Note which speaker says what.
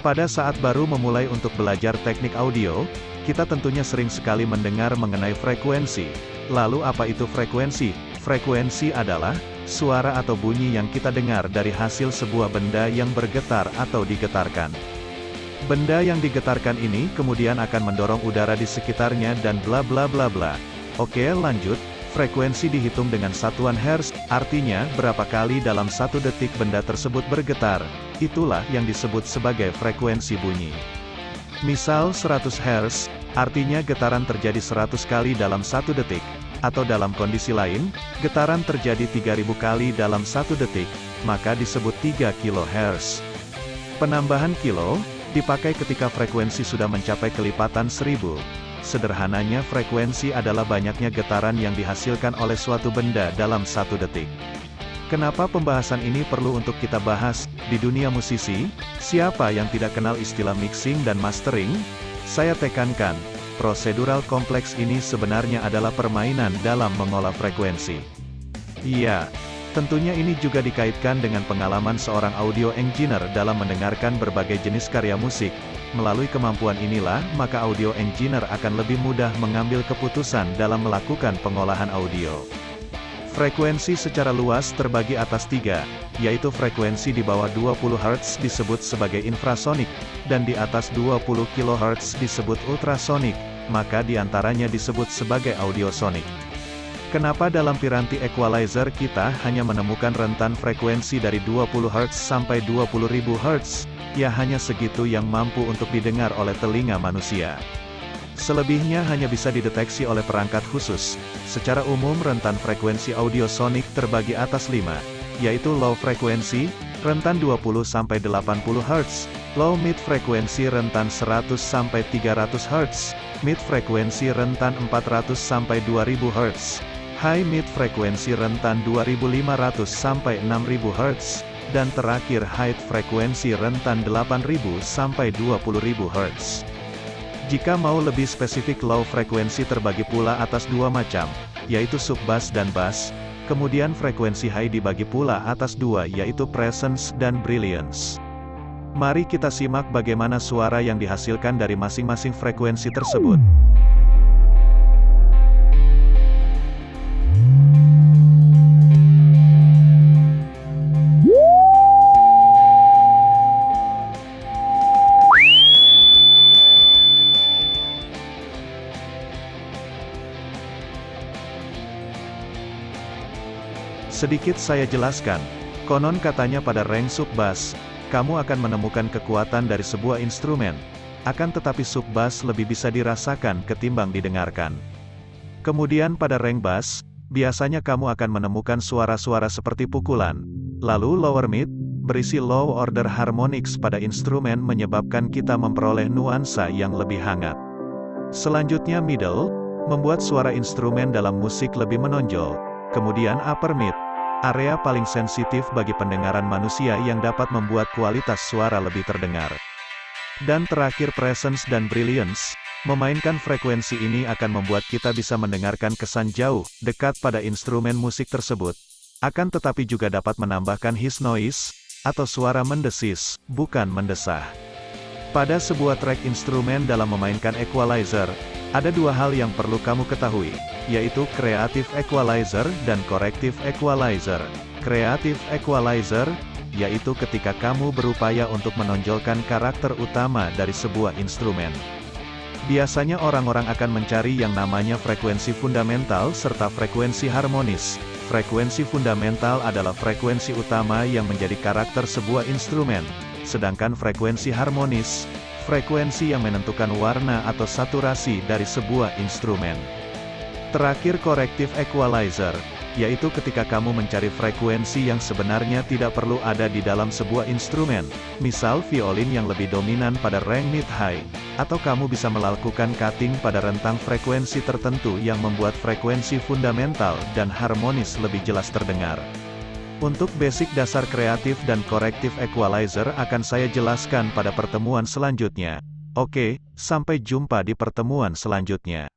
Speaker 1: Pada saat baru memulai untuk belajar teknik audio, kita tentunya sering sekali mendengar mengenai frekuensi. Lalu apa itu frekuensi? Frekuensi adalah suara atau bunyi yang kita dengar dari hasil sebuah benda yang bergetar atau digetarkan. Benda yang digetarkan ini kemudian akan mendorong udara di sekitarnya dan bla bla bla bla. Oke, lanjut. Frekuensi dihitung dengan satuan hertz, artinya berapa kali dalam satu detik benda tersebut bergetar. Itulah yang disebut sebagai frekuensi bunyi. Misal 100 Hz, artinya getaran terjadi 100 kali dalam satu detik. Atau dalam kondisi lain, getaran terjadi 3000 kali dalam satu detik, maka disebut 3 kHz. Penambahan kilo, dipakai ketika frekuensi sudah mencapai kelipatan 1000. Sederhananya frekuensi adalah banyaknya getaran yang dihasilkan oleh suatu benda dalam satu detik. Kenapa pembahasan ini perlu untuk kita bahas? Di dunia musisi, siapa yang tidak kenal istilah mixing dan mastering? Saya tekankan, prosedural kompleks ini sebenarnya adalah permainan dalam mengolah frekuensi. Iya, tentunya ini juga dikaitkan dengan pengalaman seorang audio engineer dalam mendengarkan berbagai jenis karya musik. Melalui kemampuan inilah, maka audio engineer akan lebih mudah mengambil keputusan dalam melakukan pengolahan audio. Frekuensi secara luas terbagi atas 3, yaitu frekuensi di bawah 20 Hz disebut sebagai infrasonik, dan di atas 20 kHz disebut ultrasonik, maka di antaranya disebut sebagai audiosonik. Kenapa dalam piranti equalizer kita hanya menemukan rentan frekuensi dari 20 Hz sampai 20.000 Hz? Ya hanya segitu yang mampu untuk didengar oleh telinga manusia. Selebihnya hanya bisa dideteksi oleh perangkat khusus. Secara umum rentan frekuensi audiosonik terbagi atas 5, yaitu low frekuensi, rentan 20-80 Hz, low mid frekuensi rentan 100-300 Hz, mid frekuensi rentan 400-2000 Hz, high mid frekuensi rentan 2500-6000 Hz, dan terakhir high frekuensi rentan 8000-20.000 Hz. Jika mau lebih spesifik low frekuensi terbagi pula atas dua macam, yaitu subbass dan bass, kemudian frekuensi high dibagi pula atas dua yaitu presence dan brilliance. Mari kita simak bagaimana suara yang dihasilkan dari masing-masing frekuensi tersebut. Sedikit saya jelaskan, konon katanya pada rank sub-bass, kamu akan menemukan kekuatan dari sebuah instrumen, akan tetapi sub-bass lebih bisa dirasakan ketimbang didengarkan. Kemudian pada rank bass, biasanya kamu akan menemukan suara-suara seperti pukulan. Lalu lower mid, berisi low order harmonics pada instrumen menyebabkan kita memperoleh nuansa yang lebih hangat. Selanjutnya middle, membuat suara instrumen dalam musik lebih menonjol. Kemudian upper mid, area paling sensitif bagi pendengaran manusia yang dapat membuat kualitas suara lebih terdengar. Dan terakhir presence dan brilliance, memainkan frekuensi ini akan membuat kita bisa mendengarkan kesan jauh, dekat pada instrumen musik tersebut. Akan tetapi juga dapat menambahkan hiss noise, atau suara mendesis, bukan mendesah. Pada sebuah track instrumen dalam memainkan equalizer, ada dua hal yang perlu kamu ketahui, yaitu creative equalizer dan corrective equalizer. Creative equalizer, yaitu ketika kamu berupaya untuk menonjolkan karakter utama dari sebuah instrumen. Biasanya orang-orang akan mencari yang namanya frekuensi fundamental serta frekuensi harmonis. Frekuensi fundamental adalah frekuensi utama yang menjadi karakter sebuah instrumen, sedangkan frekuensi harmonis, frekuensi yang menentukan warna atau saturasi dari sebuah instrumen. Terakhir corrective equalizer, yaitu ketika kamu mencari frekuensi yang sebenarnya tidak perlu ada di dalam sebuah instrumen, misal violin yang lebih dominan pada rank mid-high, atau kamu bisa melakukan cutting pada rentang frekuensi tertentu yang membuat frekuensi fundamental dan harmonis lebih jelas terdengar. Untuk basic dasar kreatif dan corrective equalizer akan saya jelaskan pada pertemuan selanjutnya. Oke, sampai jumpa di pertemuan selanjutnya.